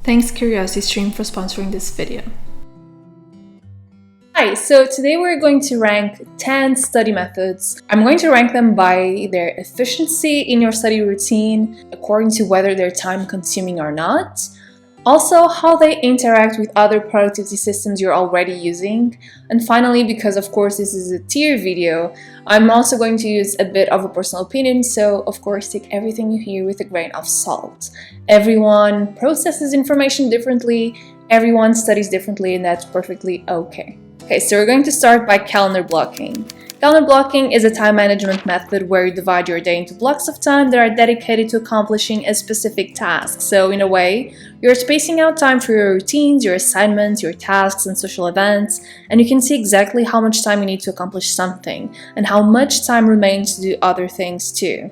Thanks CuriosityStream for sponsoring this video. Hi, so today we're going to rank 10 study methods. I'm going to rank them by their efficiency in your study routine, according to whether they're time-consuming or not. Also, how they interact with other productivity systems you're already using. And finally, because of course this is a tier video, I'm also going to use a bit of a personal opinion, so of course take everything you hear with a grain of salt. Everyone processes information differently, everyone studies differently, and that's perfectly okay. Okay, so we're going to start by calendar blocking. Calendar blocking is a time management method where you divide your day into blocks of time that are dedicated to accomplishing a specific task. So in a way, you're spacing out time for your routines, your assignments, your tasks, and social events, and you can see exactly how much time you need to accomplish something and how much time remains to do other things too.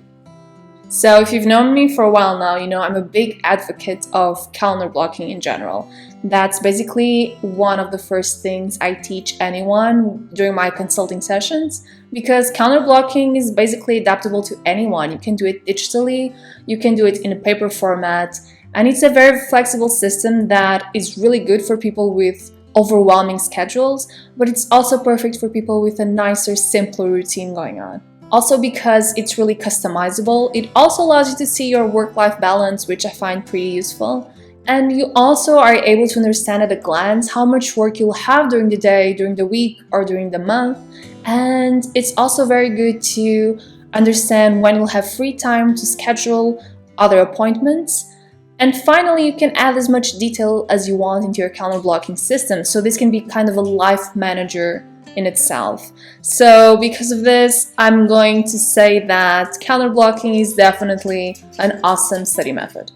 So if you've known me for a while now, you know I'm a big advocate of calendar blocking in general. That's basically one of the first things I teach anyone during my consulting sessions, because calendar blocking is basically adaptable to anyone. You can do it digitally, you can do it in a paper format, and it's a very flexible system that is really good for people with overwhelming schedules, but it's also perfect for people with a nicer, simpler routine going on. Also, because it's really customizable, it also allows you to see your work-life balance, which I find pretty useful. And you also are able to understand at a glance how much work you'll have during the day, during the week, or during the month. And it's also very good to understand when you'll have free time to schedule other appointments. And finally, you can add as much detail as you want into your calendar blocking system. So this can be kind of a life manager in itself. So because of this, I'm going to say that calendar blocking is definitely an awesome study method.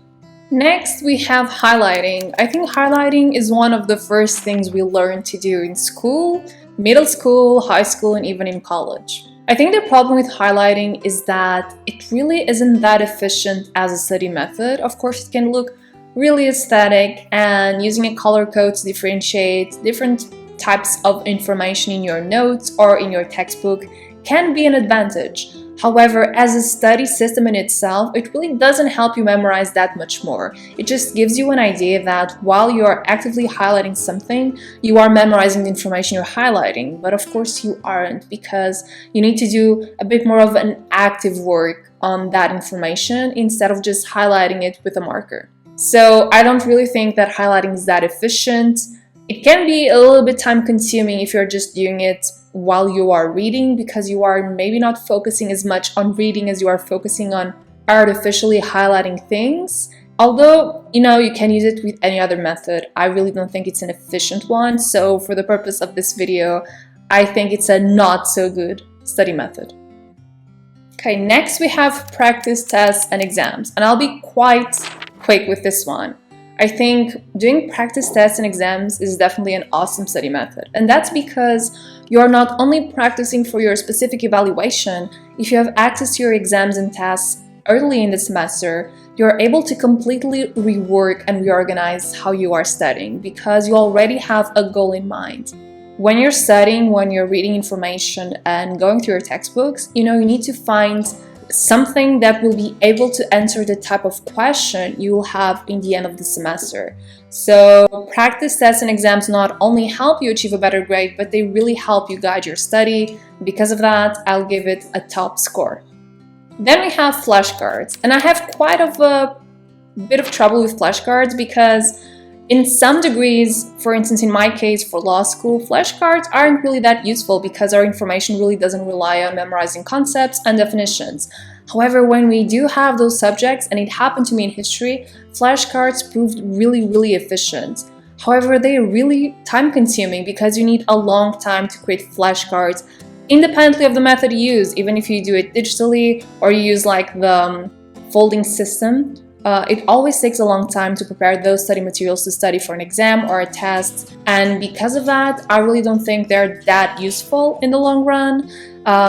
Next, we have highlighting. I think highlighting is one of the first things we learn to do in school, middle school, high school, and even in college. I think the problem with highlighting is that it really isn't that efficient as a study method. Of course, it can look really aesthetic, and using a color code to differentiate different types of information in your notes or in your textbook can be an advantage. However, as a study system in itself, it really doesn't help you memorize that much more. It just gives you an idea that while you are actively highlighting something, you are memorizing the information you're highlighting. But of course you aren't, because you need to do a bit more of an active work on that information instead of just highlighting it with a marker. So I don't really think that highlighting is that efficient. It can be a little bit time consuming if you're just doing it while you are reading, because you are maybe not focusing as much on reading as you are focusing on artificially highlighting things. Although, you can use it with any other method. I really don't think it's an efficient one. So for the purpose of this video, I think it's a not so good study method. Okay, next we have practice tests and exams, and I'll be quite quick with this one. I think doing practice tests and exams is definitely an awesome study method, and that's because you are not only practicing for your specific evaluation. If you have access to your exams and tests early in the semester, you're able to completely rework and reorganize how you are studying, because you already have a goal in mind. When you're studying, when you're reading information and going through your textbooks, you need to find something that will be able to answer the type of question you will have in the end of the semester. So practice tests and exams not only help you achieve a better grade, but they really help you guide your study. Because of that, I'll give it a top score. Then we have flashcards, and I have quite a bit of trouble with flashcards, because in some degrees, for instance in my case for law school, flashcards aren't really that useful because our information really doesn't rely on memorizing concepts and definitions. However, when we do have those subjects, and it happened to me in history, flashcards proved really efficient. However, they are really time consuming because you need a long time to create flashcards independently of the method you use. Even if you do it digitally or you use like the folding system, it always takes a long time to prepare those study materials to study for an exam or a test, and because of that, I really don't think they're that useful in the long run,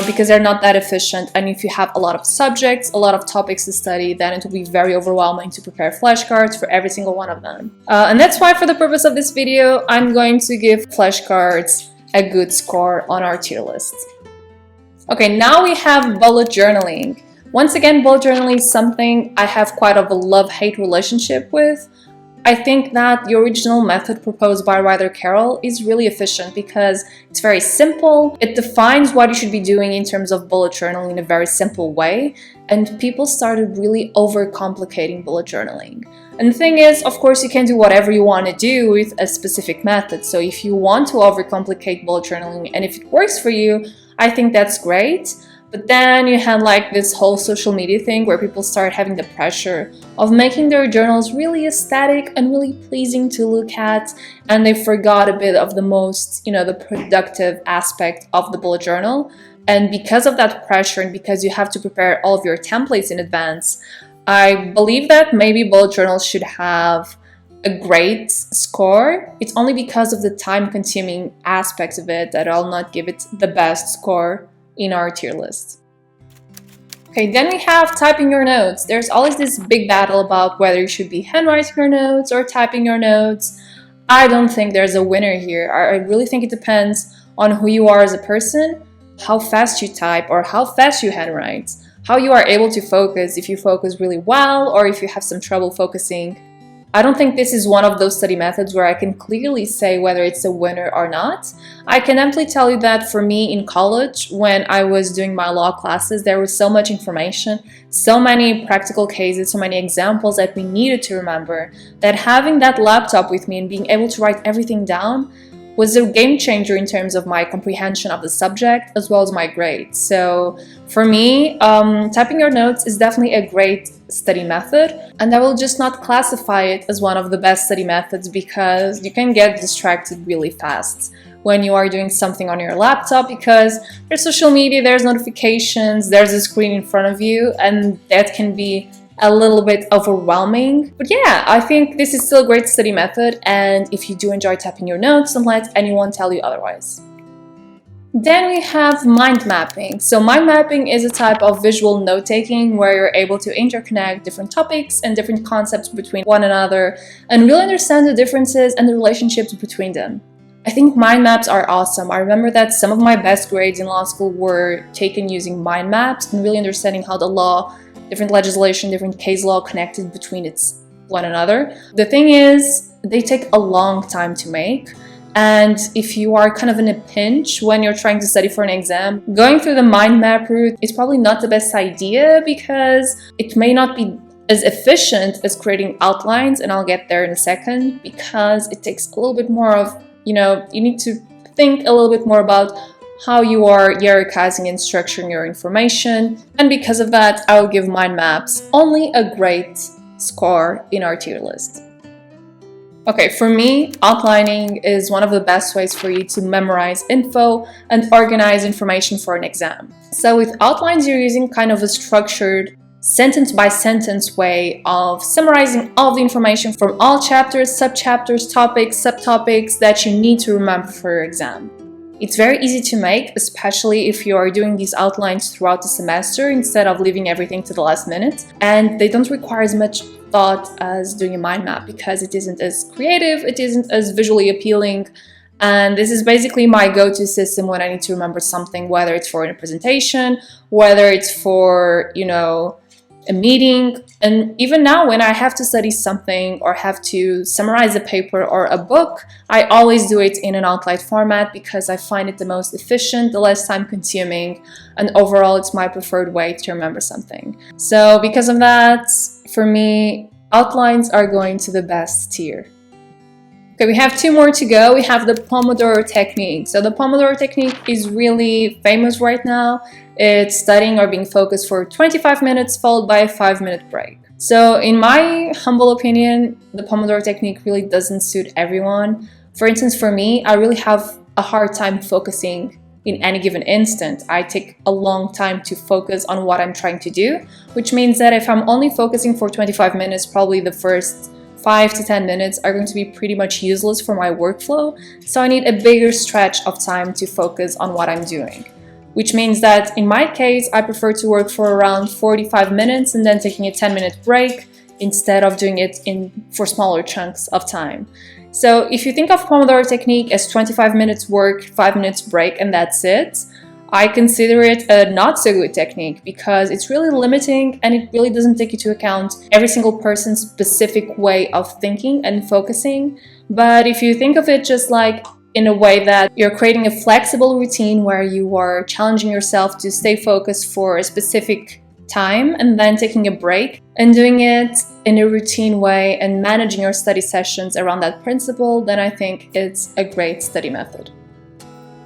because they're not that efficient. And if you have a lot of subjects, a lot of topics to study, then it will be very overwhelming to prepare flashcards for every single one of them. And that's why, for the purpose of this video, I'm going to give flashcards a good score on our tier list. Okay, now we have bullet journaling. Once again, bullet journaling is something I have quite of a love-hate relationship with. I think that the original method proposed by Ryder Carroll is really efficient because it's very simple. It defines what you should be doing in terms of bullet journaling in a very simple way, and people started really overcomplicating bullet journaling. And the thing is, of course, you can do whatever you want to do with a specific method. So if you want to overcomplicate bullet journaling and if it works for you, I think that's great. But then you had like this whole social media thing where people start having the pressure of making their journals really aesthetic and really pleasing to look at, and they forgot a bit of the most, the productive aspect of the bullet journal. And because of that pressure and because you have to prepare all of your templates in advance, I believe that maybe bullet journals should have a great score. It's only because of the time-consuming aspects of it that I'll not give it the best score in our tier list. Okay, then we have typing your notes. There's always this big battle about whether you should be handwriting your notes or typing your notes. I don't think there's a winner here. I really think it depends on who you are as a person, how fast you type or how fast you handwrite, how you are able to focus, if you focus really well or if you have some trouble focusing. I don't think this is one of those study methods where I can clearly say whether it's a winner or not. I can amply tell you that for me in college, when I was doing my law classes, there was so much information, so many practical cases, so many examples that we needed to remember, that having that laptop with me and being able to write everything down was a game changer in terms of my comprehension of the subject as well as my grades. So for me, typing your notes is definitely a great study method, and I will just not classify it as one of the best study methods because you can get distracted really fast when you are doing something on your laptop because there's social media, there's notifications, there's a screen in front of you, and that can be a little bit overwhelming. But yeah, I think this is still a great study method, and if you do enjoy typing your notes, don't let anyone tell you otherwise. Then we have mind mapping. So mind mapping is a type of visual note-taking where you're able to interconnect different topics and different concepts between one another and really understand the differences and the relationships between them. I think mind maps are awesome. I remember that some of my best grades in law school were taken using mind maps and really understanding how the law, different legislation, different case law connected between one another. The thing is, they take a long time to make. And if you are kind of in a pinch when you're trying to study for an exam, going through the mind map route is probably not the best idea because it may not be as efficient as creating outlines, and I'll get there in a second, because it takes a little bit more of, you need to think a little bit more about how you are hierarchizing and structuring your information. And because of that, I will give mind maps only a great score in our tier list. Okay, for me, outlining is one of the best ways for you to memorize info and organize information for an exam. So with outlines, you're using kind of a structured sentence by sentence way of summarizing all the information from all chapters, subchapters, topics, subtopics that you need to remember for your exam. It's very easy to make, especially if you are doing these outlines throughout the semester instead of leaving everything to the last minute. And they don't require as much thought as doing a mind map because it isn't as creative, it isn't as visually appealing. And this is basically my go-to system when I need to remember something, whether it's for a presentation, whether it's for, a meeting. And even now when I have to study something or have to summarize a paper or a book, I always do it in an outline format because I find it the most efficient, the less time consuming, and overall it's my preferred way to remember something. So because of that, for me, outlines are going to the best tier. Okay, we have two more to go. We have the Pomodoro Technique. So the Pomodoro Technique is really famous right now. It's studying or being focused for 25 minutes followed by a 5-minute break. So in my humble opinion, the Pomodoro Technique really doesn't suit everyone. For instance, for me, I really have a hard time focusing in any given instant. I take a long time to focus on what I'm trying to do, which means that if I'm only focusing for 25 minutes, probably the first 5 to 10 minutes are going to be pretty much useless for my workflow. So I need a bigger stretch of time to focus on what I'm doing. Which means that in my case, I prefer to work for around 45 minutes and then taking a 10-minute break instead of doing it for smaller chunks of time. So if you think of Pomodoro Technique as 25 minutes work, 5 minutes break, and that's it, I consider it a not so good technique because it's really limiting and it really doesn't take into account every single person's specific way of thinking and focusing. But if you think of it just like in a way that you're creating a flexible routine where you are challenging yourself to stay focused for a specific time and then taking a break and doing it in a routine way and managing your study sessions around that principle, then I think it's a great study method.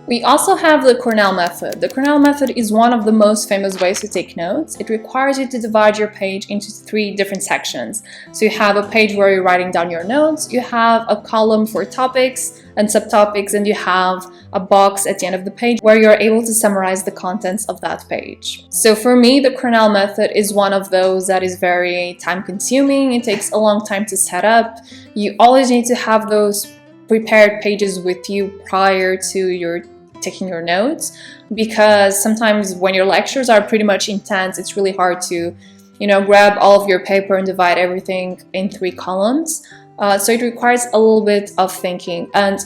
We also have the Cornell Method. The Cornell Method is one of the most famous ways to take notes. It requires you to divide your page into 3 different sections. So you have a page where you're writing down your notes, you have a column for topics and subtopics, and you have a box at the end of the page where you're able to summarize the contents of that page. So for me, the Cornell Method is one of those that is very time-consuming. It takes a long time to set up. You always need to have those prepared pages with you prior to your taking your notes, because sometimes when your lectures are pretty much intense, it's really hard to, grab all of your paper and divide everything in 3 columns. So it requires a little bit of thinking. And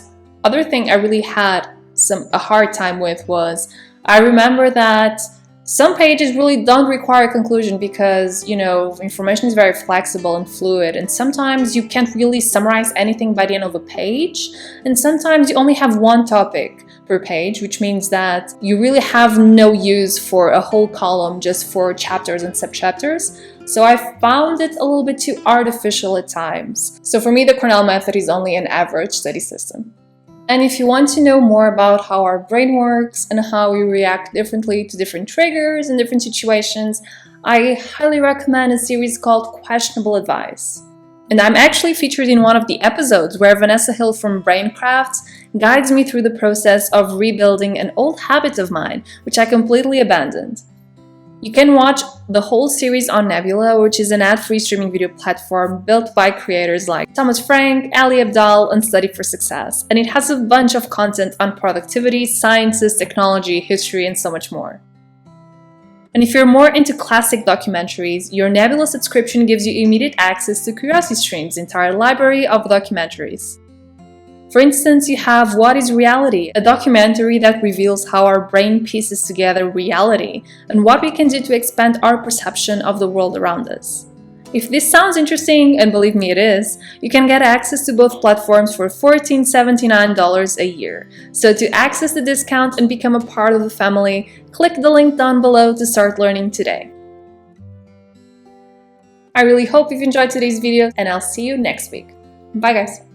other thing I really had a hard time with was, I remember that some pages really don't require a conclusion because, information is very flexible and fluid, and sometimes you can't really summarize anything by the end of a page, and sometimes you only have 1 topic per page, which means that you really have no use for a whole column just for chapters and subchapters. So I found it a little bit too artificial at times. So for me, the Cornell Method is only an average study system. And if you want to know more about how our brain works and how we react differently to different triggers and different situations, I highly recommend a series called Questionable Advice. And I'm actually featured in one of the episodes where Vanessa Hill from Braincrafts guides me through the process of rebuilding an old habit of mine, which I completely abandoned. You can watch the whole series on Nebula, which is an ad-free streaming video platform built by creators like Thomas Frank, Ali Abdaal, and Study for Success. And it has a bunch of content on productivity, sciences, technology, history, and so much more. And if you're more into classic documentaries, your Nebula subscription gives you immediate access to CuriosityStream's entire library of documentaries. For instance, you have What is Reality, a documentary that reveals how our brain pieces together reality and what we can do to expand our perception of the world around us. If this sounds interesting, and believe me it is, you can get access to both platforms for $14.79 a year. So to access the discount and become a part of the family, click the link down below to start learning today. I really hope you've enjoyed today's video, and I'll see you next week. Bye guys!